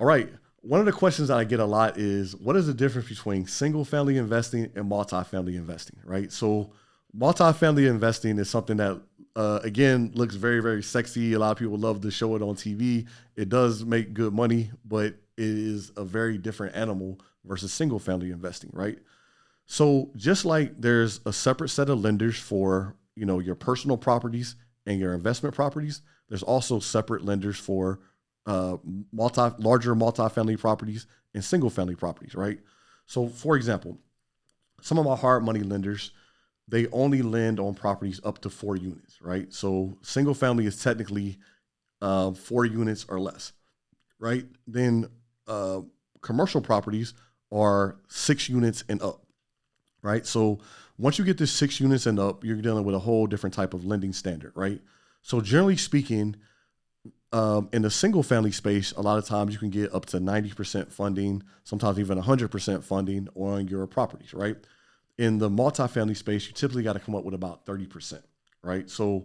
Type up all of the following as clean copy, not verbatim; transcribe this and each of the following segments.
All right. One of the questions that I get a lot is what is the difference between single family investing and multifamily investing, right? So, multifamily investing is something that, again, looks very, very sexy. A lot of people love to show it on TV. It does make good money, but it is a very different animal versus single family investing, right? So, just like there's a separate set of lenders for, your personal properties and your investment properties, there's also separate lenders for uh, larger multifamily properties and single family properties, right? So, for example, some of my hard money lenders, they only lend on properties up to 4 units, right? So, single family is technically 4 units or less, right? Then uh, commercial properties are 6 units and up, right? So, once you get to 6 units and up, you're dealing with a whole different type of lending standard, right? So, generally speaking, in the single family space, a lot of times you can get up to 90% funding, sometimes even 100% funding on your properties, right? In the multifamily space, you typically got to come up with about 30%, right? So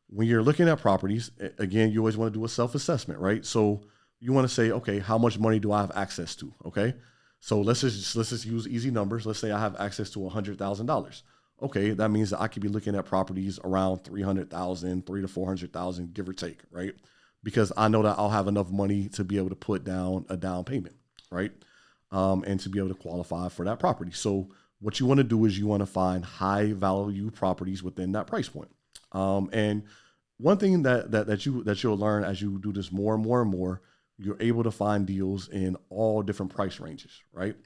when you're looking at properties, again, you always want to do a self assessment, right? So you want to say, okay, how much money do I have access to? Okay. So let's just use easy numbers. Let's say I have access to $100,000. Okay, that means that I could be looking at properties around 300,000, 300 to 400,000, give or take, right? Because I know that I'll have enough money to be able to put down a down payment, right? And to be able to qualify for that property. So what you want to do is you want to find high value properties within that price point. And one thing that you'll learn as you do this more and more and more, you're able to find deals in all different price ranges, right?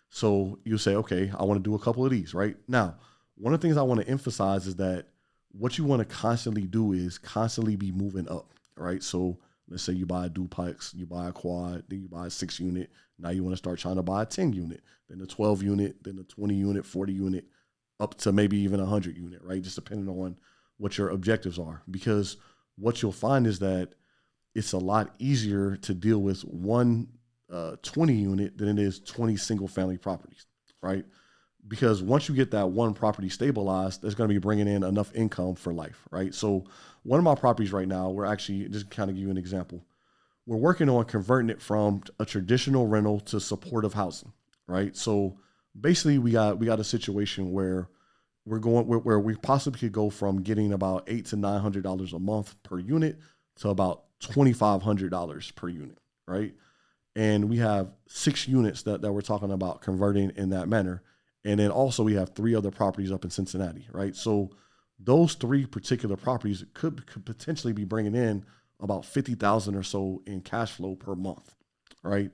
So you say, okay, I want to do a couple of these, right? Now, one of the things I want to emphasize is that what you want to constantly do is constantly be moving up, right? So let's say you buy a duplex, you buy a quad, then you buy a 6 unit. Now you want to start trying to buy a 10 unit, then a 12 unit, then a 20 unit, 40 unit, up to maybe even a 100 unit, right? Just depending on what your objectives are. Because what you'll find is that it's a lot easier to deal with one 20 unit than it is 20 single family properties, right? Because once you get that one property stabilized, it's going to be bringing in enough income for life, right? So one of my properties right now, we're actually just kind of give you an example. We're working on converting it from a traditional rental to supportive housing, right? So basically, we got a situation where where we possibly could go from getting about $800 to $900 a month per unit to about $2,500 per unit, right? And we have 6 units that we're talking about converting in that manner. And then also we have 3 other properties up in Cincinnati, right? So those 3 particular properties could potentially be bringing in about 50,000 or so in cash flow per month, right?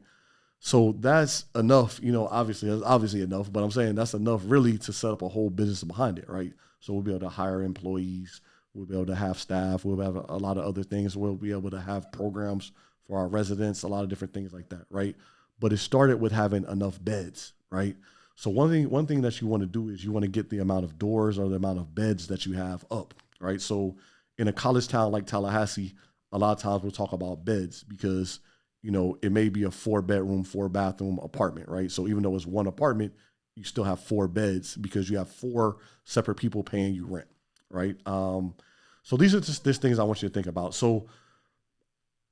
So that's enough, obviously, that's obviously enough, but I'm saying that's enough really to set up a whole business behind it, right? So we'll be able to hire employees, we'll be able to have staff, we'll have a lot of other things. We'll be able to have programs for our residents, a lot of different things like that, right? But it started with having enough beds, right? So one thing that you want to do is you want to get the amount of doors or the amount of beds that you have up, right? So in a college town like Tallahassee, a lot of times we'll talk about beds because it may be a 4 bedroom, 4 bathroom apartment, right? So even though it's one apartment, you still have 4 beds because you have 4 separate people paying you rent, right? So these are just things I want you to think about. So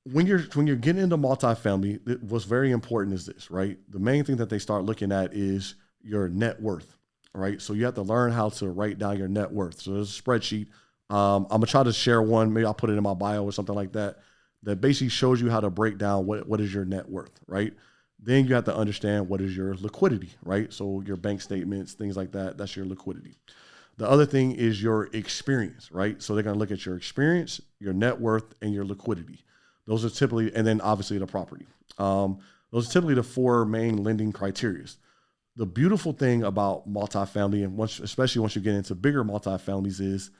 when you're getting into multifamily, what's very important is this, right? The main thing that they start looking at is your net worth, right? So you have to learn how to write down your net worth. So there's a spreadsheet. I'm gonna try to share one. Maybe I'll put it in my bio or something like that. That basically shows you how to break down what is your net worth, right? Then you have to understand what is your liquidity, right? So your bank statements, things like that. That's your liquidity. The other thing is your experience, right? So they're gonna look at your experience, your net worth, and your liquidity. Those are typically, and then obviously the property. Those are typically the 4 main lending criteria. The beautiful thing about multifamily, and especially once you get into bigger multifamilies, is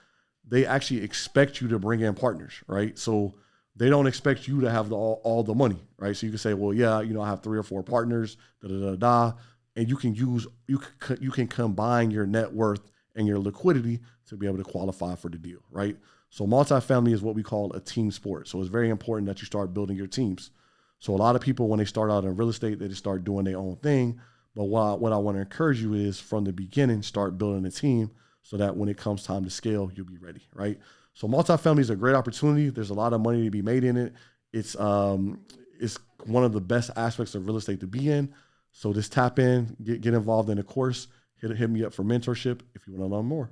they actually expect you to bring in partners, right? So they don't expect you to have all the money, right? So you can say, well, yeah, I have 3 or 4 partners, da da da da, and you can combine your net worth and your liquidity to be able to qualify for the deal, right? So multifamily is what we call a team sport. So it's very important that you start building your teams. So a lot of people, when they start out in real estate, they just start doing their own thing. But what I want to encourage you is from the beginning, start building a team so that when it comes time to scale, you'll be ready, right? So multifamily is a great opportunity. There's a lot of money to be made in it. It's it's one of the best aspects of real estate to be in. So just tap in, get involved in the course, hit me up for mentorship if you want to learn more.